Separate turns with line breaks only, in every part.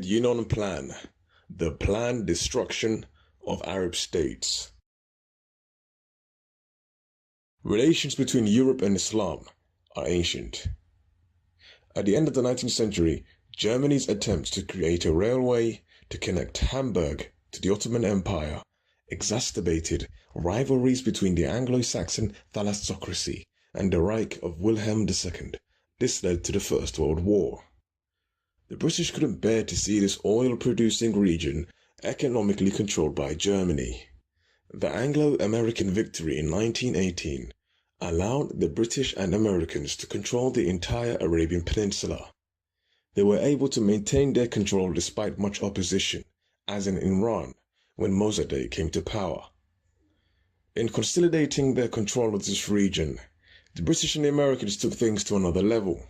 Oded Yinon Plan, the planned destruction of Arab states. Relations between Europe and Islam are ancient. At the end of the 19th century, Germany's attempts to create a railway to connect Hamburg to the Ottoman Empire exacerbated rivalries between the Anglo-Saxon thalassocracy and the Reich of Wilhelm II. This led to the First World War. The British couldn't bear to see this oil-producing region economically controlled by Germany. The Anglo-American victory in 1918 allowed the British and Americans to control the entire Arabian Peninsula. They were able to maintain their control despite much opposition, as in Iran, when Mossadegh came to power. In consolidating their control of this region, the British and the Americans took things to another level.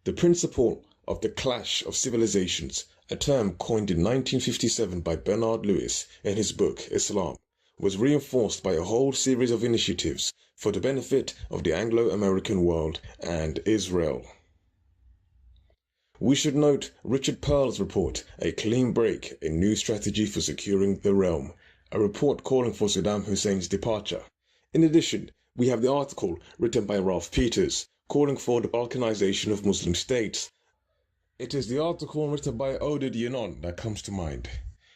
The principle of the clash of civilizations, a term coined in 1957 by Bernard Lewis in his book Islam, was reinforced by a whole series of initiatives for the benefit of the Anglo-American world and Israel. We should note Richard Pearl's report, A Clean Break, a New Strategy for Securing the Realm, a report calling for Saddam Hussein's departure. In addition, we have the article written by Ralph Peters, calling for the balkanization of Muslim states. It is the article written by Oded Yinon that comes to mind,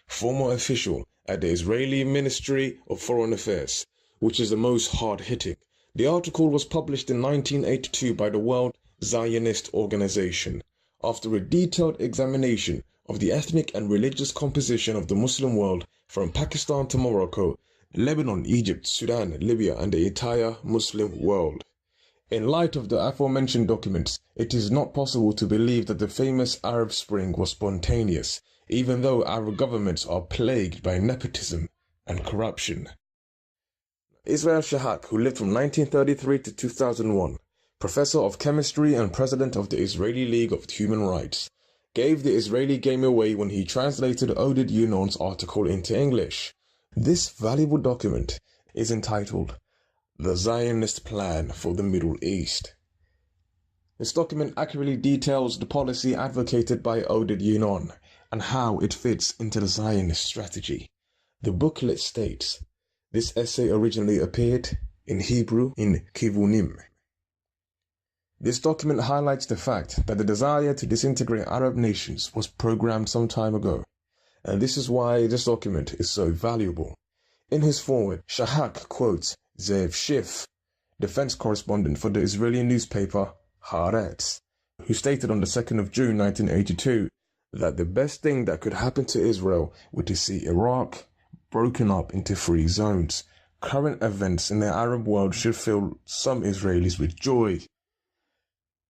former official at the Israeli Ministry of Foreign Affairs, which is the most hard-hitting. The article was published in 1982 by the World Zionist Organization, after a detailed examination of the ethnic and religious composition of the Muslim world from Pakistan to Morocco, Lebanon, Egypt, Sudan, Libya, and the entire Muslim world. In light of the aforementioned documents, it is not possible to believe that the famous Arab Spring was spontaneous, even though our governments are plagued by nepotism and corruption. Israel Shahak, who lived from 1933 to 2001, professor of chemistry and president of the Israeli League of Human Rights, gave the Israeli game away when he translated Oded Yinon's article into English. This valuable document is entitled The Zionist Plan for the Middle East. This document accurately details the policy advocated by Oded Yinon and how it fits into the Zionist strategy. The booklet states, this essay originally appeared in Hebrew in Kivunim. This document highlights the fact that the desire to disintegrate Arab nations was programmed some time ago, and this is why this document is so valuable. In his foreword, Shahak quotes Zev Schiff, defense correspondent for the Israeli newspaper Haaretz, who stated on the 2nd of June 1982 that the best thing that could happen to Israel would to see Iraq broken up into free zones. Current events in the Arab world should fill some Israelis with joy.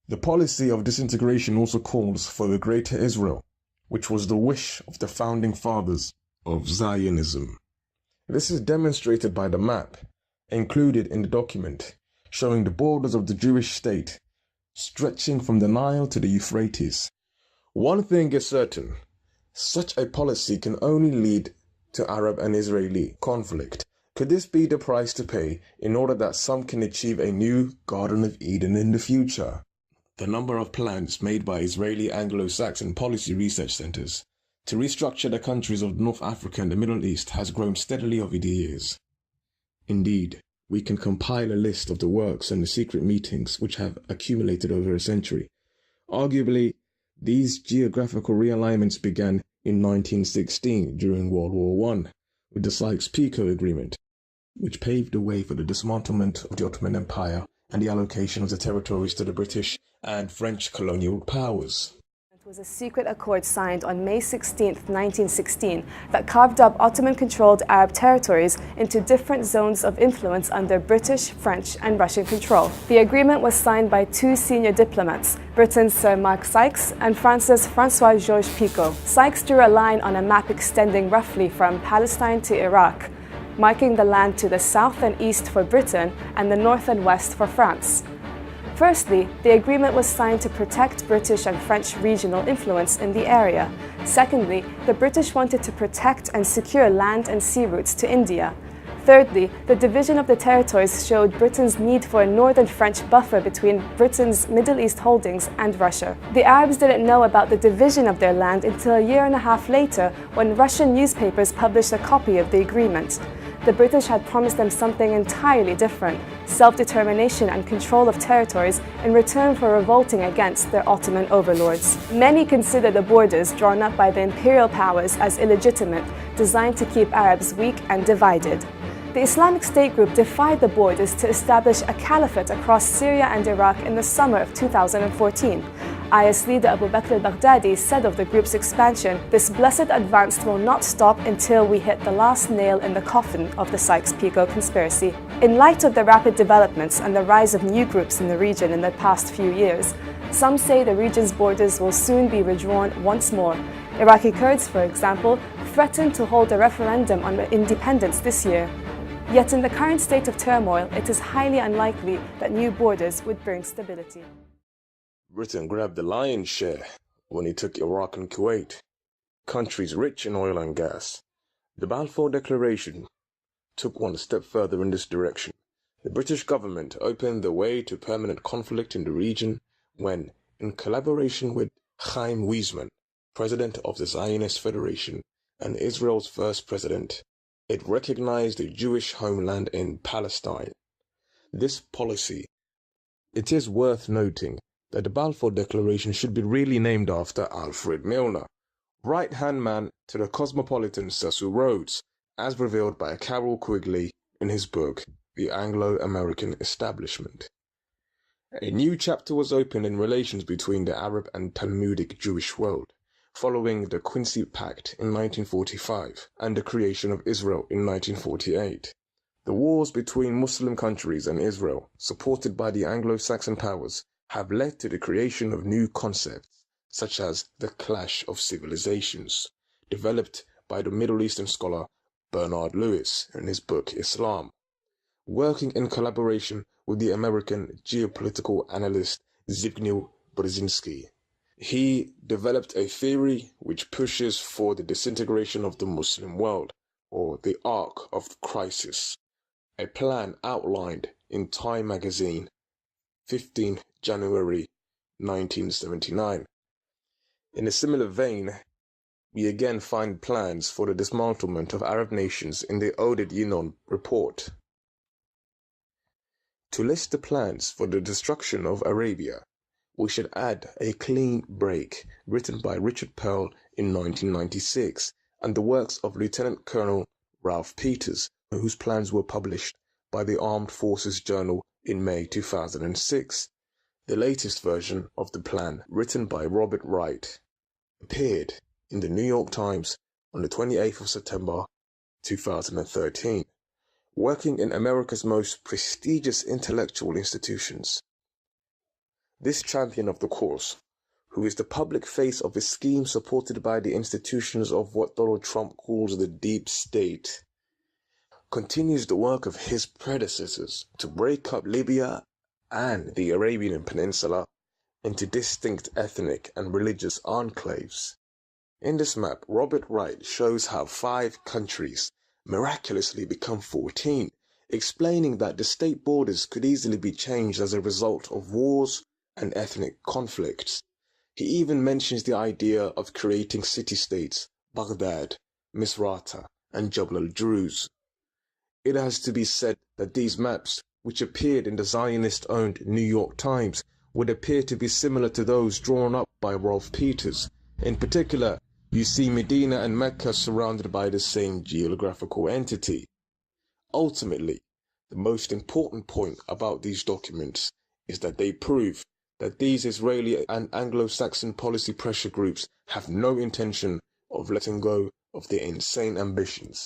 The policy of disintegration also calls for a greater Israel, which was the wish of the founding fathers of Zionism. This is demonstrated by the map included in the document, showing the borders of the Jewish state stretching from the Nile to the Euphrates. One thing is certain, such a policy can only lead to Arab and Israeli conflict. Could this be the price to pay in order that some can achieve a new Garden of Eden in the future? The number of plans made by Israeli Anglo-Saxon policy research centers to restructure the countries of North Africa and the Middle East has grown steadily over the years. Indeed, we can compile a list of the works and the secret meetings which have accumulated over a century. Arguably, these geographical realignments began in 1916 during World War I with the Sykes-Picot Agreement, which paved the way for the dismantlement of the Ottoman Empire and the allocation of the territories to the British and French colonial powers.
It was a secret accord signed on May 16, 1916, that carved up Ottoman-controlled Arab territories into different zones of influence under British, French, and Russian control. The agreement was signed by two senior diplomats, Britain's Sir Mark Sykes and France's François-Georges Picot. Sykes drew a line on a map extending roughly from Palestine to Iraq, marking the land to the south and east for Britain and the north and west for France. Firstly, the agreement was signed to protect British and French regional influence in the area. Secondly, the British wanted to protect and secure land and sea routes to India. Thirdly, the division of the territories showed Britain's need for a northern French buffer between Britain's Middle East holdings and Russia. The Arabs didn't know about the division of their land until a year and a half later, when Russian newspapers published a copy of the agreement. The British had promised them something entirely different: self-determination and control of territories in return for revolting against their Ottoman overlords. Many consider the borders drawn up by the imperial powers as illegitimate, designed to keep Arabs weak and divided. The Islamic State group defied the borders to establish a caliphate across Syria and Iraq in the summer of 2014. IS leader Abu Bakr al-Baghdadi said of the group's expansion, "This blessed advance will not stop until we hit the last nail in the coffin of the Sykes-Picot conspiracy." In light of the rapid developments and the rise of new groups in the region in the past few years, some say the region's borders will soon be redrawn once more. Iraqi Kurds, for example, threatened to hold a referendum on independence this year. Yet in the current state of turmoil, it is highly unlikely that new borders would bring stability.
Britain grabbed the lion's share when it took Iraq and Kuwait, countries rich in oil and gas. The Balfour Declaration took one step further in this direction. The British government opened the way to permanent conflict in the region when, in collaboration with Chaim Weizmann, president of the Zionist Federation and Israel's first president, it recognized the Jewish homeland in Palestine. This policy, it is worth noting that the Balfour Declaration should be really named after Alfred Milner, right-hand man to the cosmopolitan Cecil Rhodes, as revealed by Carroll Quigley in his book, The Anglo-American Establishment. A new chapter was opened in relations between the Arab and Talmudic Jewish world, following the Quincy Pact in 1945 and the creation of Israel in 1948. The wars between Muslim countries and Israel, supported by the Anglo-Saxon powers, have led to the creation of new concepts, such as the clash of civilizations, developed by the Middle Eastern scholar Bernard Lewis in his book Islam, working in collaboration with the American geopolitical analyst Zbigniew Brzezinski. He developed a theory which pushes for the disintegration of the Muslim world, or the Arc of Crisis, a plan outlined in Time magazine, 15 January 1979. In a similar vein, we again find plans for the dismantlement of Arab nations in the Oded Yinon report. To list the plans for the destruction of Arabia, we should add A Clean Break, written by Richard Pearl in 1996, and the works of Lieutenant Colonel Ralph Peters, whose plans were published by the Armed Forces Journal in May 2006. The latest version of the plan, written by Robert Wright, appeared in the New York Times on the 28th of September 2013, working in America's most prestigious intellectual institutions. This champion of the cause, who is the public face of a scheme supported by the institutions of what Donald Trump calls the deep state, continues the work of his predecessors to break up Libya and the Arabian Peninsula into distinct ethnic and religious enclaves. In this map, Robert Wright shows how 5 countries miraculously become 14, explaining that the state borders could easily be changed as a result of wars and ethnic conflicts. He even mentions the idea of creating city-states, Baghdad, Misrata, and Jabal al-Druze. It has to be said that these maps, which appeared in the Zionist-owned New York Times, would appear to be similar to those drawn up by Ralph Peters. In particular, you see Medina and Mecca surrounded by the same geographical entity. Ultimately, the most important point about these documents is that they prove that these Israeli and Anglo-Saxon policy pressure groups have no intention of letting go of their insane ambitions.